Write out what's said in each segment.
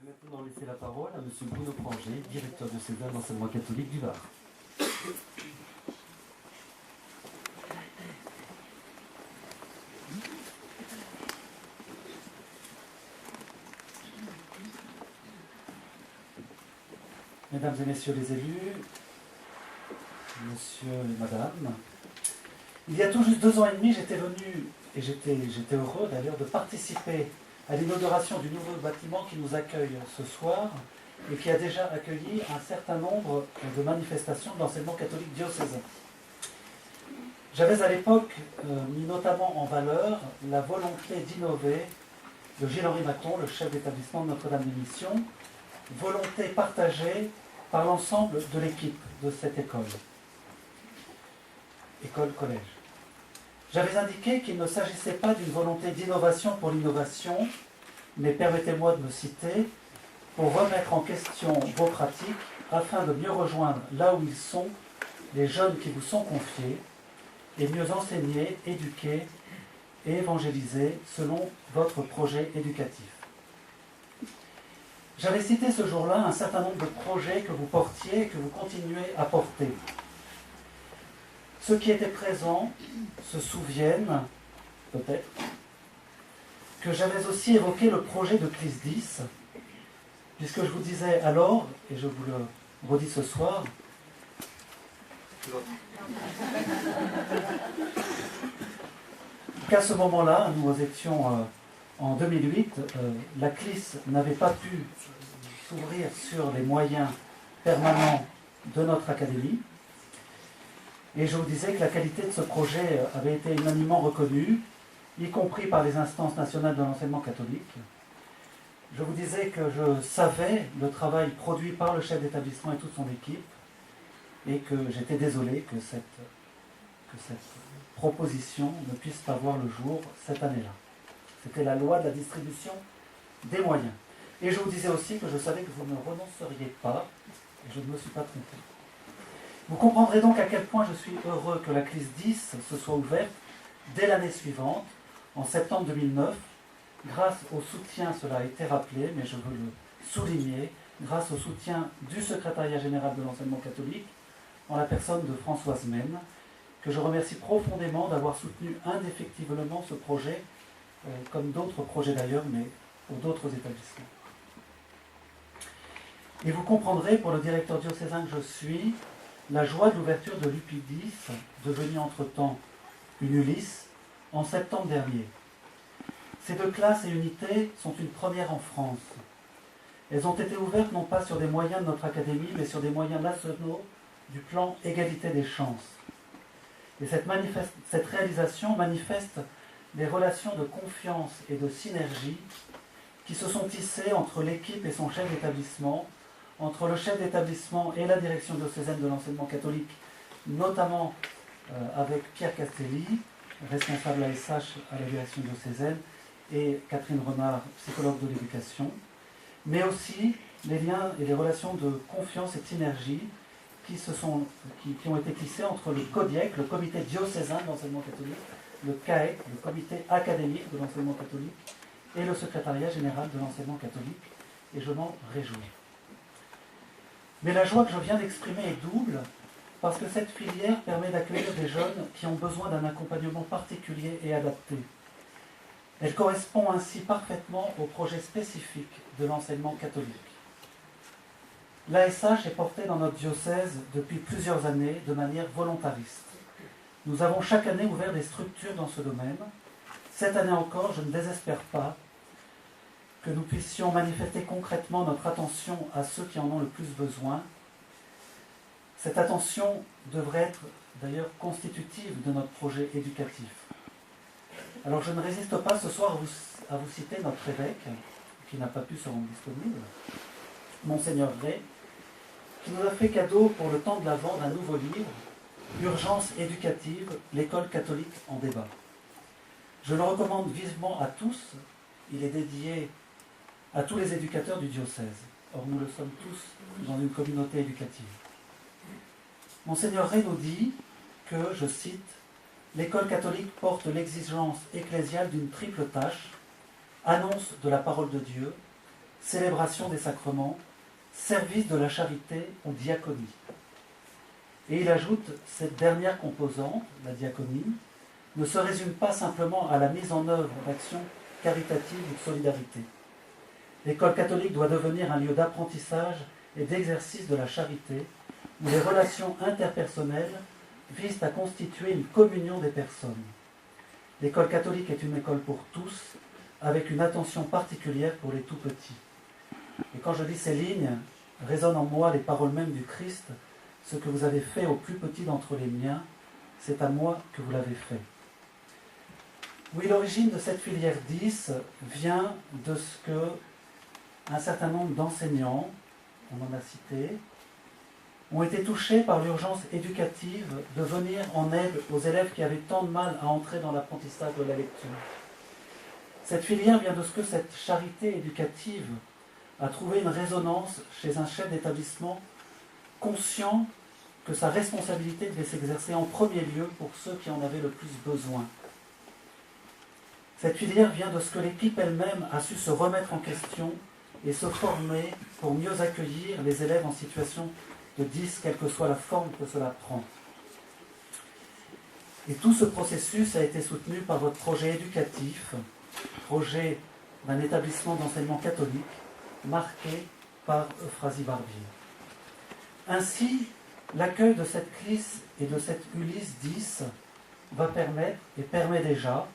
maintenant laisser la parole à M. Bruno Pranger, directeur diocésain d'enseignement catholique du Var. Mesdames et messieurs les élus, monsieur et madame, il y a tout juste 2 ans et demi, j'étais venu, et j'étais heureux d'ailleurs, de participer à l'inauguration du nouveau bâtiment qui nous accueille ce soir et qui a déjà accueilli un certain nombre de manifestations de l'enseignement catholique diocésain. J'avais à l'époque mis notamment en valeur la volonté d'innover de Gilles-Henri Macron, le chef d'établissement de Notre-Dame des Missions, volonté partagée par l'ensemble de l'équipe de cette école-collège. J'avais indiqué qu'il ne s'agissait pas d'une volonté d'innovation pour l'innovation, mais permettez-moi de me citer, pour remettre en question vos pratiques afin de mieux rejoindre là où ils sont les jeunes qui vous sont confiés et mieux enseigner, éduquer et évangéliser selon votre projet éducatif. J'avais cité ce jour-là un certain nombre de projets que vous portiez et que vous continuez à porter. Ceux qui étaient présents se souviennent, peut-être, que j'avais aussi évoqué le projet de CLIS 10, puisque je vous disais alors, et je vous le redis ce soir, qu'à ce moment-là, nous étions en 2008, la CLIS n'avait pas pu s'ouvrir sur les moyens permanents de notre académie. Et je vous disais que la qualité de ce projet avait été unanimement reconnue, y compris par les instances nationales de l'enseignement catholique. Je vous disais que je savais le travail produit par le chef d'établissement et toute son équipe, et que j'étais désolé que cette proposition ne puisse pas voir le jour cette année-là. C'était la loi de la distribution des moyens. Et je vous disais aussi que je savais que vous ne renonceriez pas, et je ne me suis pas trompé. Vous comprendrez donc à quel point je suis heureux que la CLIS 10 se soit ouverte dès l'année suivante, en septembre 2009, grâce au soutien, cela a été rappelé, mais je veux le souligner, grâce au soutien du secrétariat général de l'enseignement catholique, en la personne de Françoise Menne, que je remercie profondément d'avoir soutenu indéfectiblement ce projet, comme d'autres projets d'ailleurs, mais pour d'autres établissements. Et vous comprendrez, pour le directeur diocésain que je suis, la joie de l'ouverture de l'UPI 10, devenue entre-temps une Ulysse, en septembre dernier. Ces 2 classes et unités sont une première en France. Elles ont été ouvertes non pas sur des moyens de notre académie, mais sur des moyens nationaux du plan égalité des chances. Et cette réalisation manifeste les relations de confiance et de synergie qui se sont tissées entre l'équipe et son chef d'établissement, entre le chef d'établissement et la direction diocésaine de l'enseignement catholique, notamment avec Pierre Castelli, responsable ASH à la direction diocésaine, et Catherine Renard, psychologue de l'éducation, mais aussi les liens et les relations de confiance et de synergie qui ont été tissés entre le CODIEC, le comité diocésain de l'enseignement catholique, le CAEC, le comité académique de l'enseignement catholique, et le secrétariat général de l'enseignement catholique, et je m'en réjouis. Mais la joie que je viens d'exprimer est double, parce que cette filière permet d'accueillir des jeunes qui ont besoin d'un accompagnement particulier et adapté. Elle correspond ainsi parfaitement au projet spécifique de l'enseignement catholique. L'ASH est portée dans notre diocèse depuis plusieurs années de manière volontariste. Nous avons chaque année ouvert des structures dans ce domaine. Cette année encore, je ne désespère pas que nous puissions manifester concrètement notre attention à ceux qui en ont le plus besoin. Cette attention devrait être d'ailleurs constitutive de notre projet éducatif. Alors je ne résiste pas ce soir à vous citer notre évêque, qui n'a pas pu se rendre disponible, Monseigneur Ray, qui nous a fait cadeau pour le temps de l'Avent d'un nouveau livre, Urgence éducative, l'école catholique en débat. Je le recommande vivement à tous. Il est dédié à tous les éducateurs du diocèse. Or, nous le sommes tous dans une communauté éducative. Monseigneur Ray nous dit que, je cite, « L'école catholique porte l'exigence ecclésiale d'une triple tâche, annonce de la parole de Dieu, célébration des sacrements, service de la charité ou diaconie. Et il ajoute, cette dernière composante, la diaconie, ne se résume pas simplement à la mise en œuvre d'actions caritatives ou de solidarité. L'école catholique doit devenir un lieu d'apprentissage et d'exercice de la charité, où les relations interpersonnelles visent à constituer une communion des personnes. L'école catholique est une école pour tous, avec une attention particulière pour les tout-petits. Et quand je lis ces lignes, résonnent en moi les paroles mêmes du Christ, « Ce que vous avez fait au plus petit d'entre les miens, c'est à moi que vous l'avez fait. » Oui, l'origine de cette filière 10 vient de ce que un certain nombre d'enseignants, on en a cité, ont été touchés par l'urgence éducative de venir en aide aux élèves qui avaient tant de mal à entrer dans l'apprentissage de la lecture. Cette filière vient de ce que cette charité éducative a trouvé une résonance chez un chef d'établissement conscient que sa responsabilité devait s'exercer en premier lieu pour ceux qui en avaient le plus besoin. Cette filière vient de ce que l'équipe elle-même a su se remettre en question et se former pour mieux accueillir les élèves en situation de 10, quelle que soit la forme que cela prend. Et tout ce processus a été soutenu par votre projet éducatif, projet d'un établissement d'enseignement catholique, marqué par Euphrasie Barbier. Ainsi, l'accueil de cette CLIS et de cette Ulysse 10 va permettre, et permet déjà,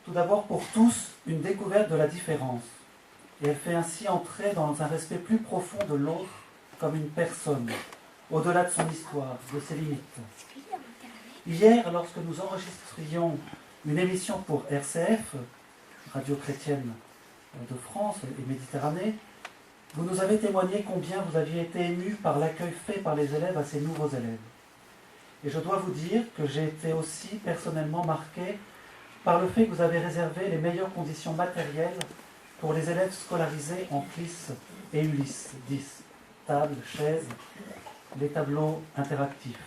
tout d'abord pour tous, une découverte de la différence. Et elle fait ainsi entrer dans un respect plus profond de l'autre comme une personne, au-delà de son histoire, de ses limites. Hier, lorsque nous enregistrions une émission pour RCF, Radio Chrétienne de France et Méditerranée, vous nous avez témoigné combien vous aviez été ému par l'accueil fait par les élèves à ces nouveaux élèves. Et je dois vous dire que j'ai été aussi personnellement marqué par le fait que vous avez réservé les meilleures conditions matérielles pour les élèves scolarisés en CLIS et Ulysse 10, tables, chaises, les tableaux interactifs.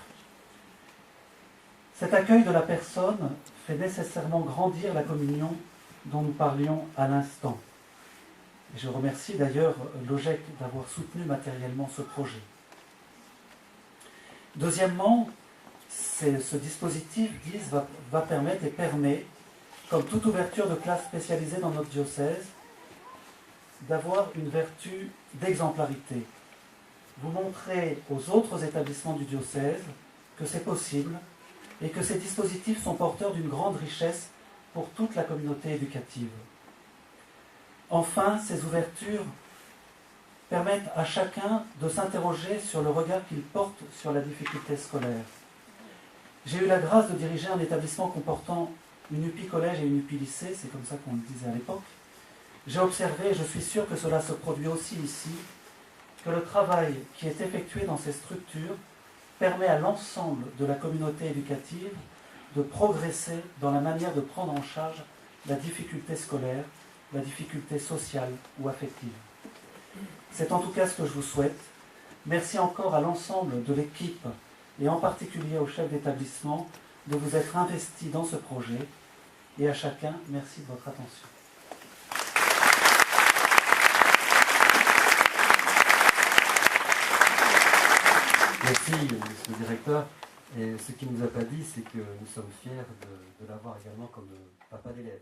Cet accueil de la personne fait nécessairement grandir la communion dont nous parlions à l'instant. Et je remercie d'ailleurs l'OGEC d'avoir soutenu matériellement ce projet. Deuxièmement, ce dispositif GIS va permettre et permet, comme toute ouverture de classe spécialisée dans notre diocèse, d'avoir une vertu d'exemplarité. Vous montrez aux autres établissements du diocèse que c'est possible et que ces dispositifs sont porteurs d'une grande richesse pour toute la communauté éducative. Enfin, ces ouvertures permettent à chacun de s'interroger sur le regard qu'il porte sur la difficulté scolaire. J'ai eu la grâce de diriger un établissement comportant une UPI collège et une UPI lycée, c'est comme ça qu'on le disait à l'époque. J'ai observé, et je suis sûr que cela se produit aussi ici, que le travail qui est effectué dans ces structures permet à l'ensemble de la communauté éducative de progresser dans la manière de prendre en charge la difficulté scolaire, la difficulté sociale ou affective. C'est en tout cas ce que je vous souhaite. Merci encore à l'ensemble de l'équipe et en particulier au chef d'établissement de vous être investi dans ce projet. Et à chacun, merci de votre attention. Merci, monsieur le directeur. Et ce qu'il ne nous a pas dit, c'est que nous sommes fiers de l'avoir également comme papa d'élève.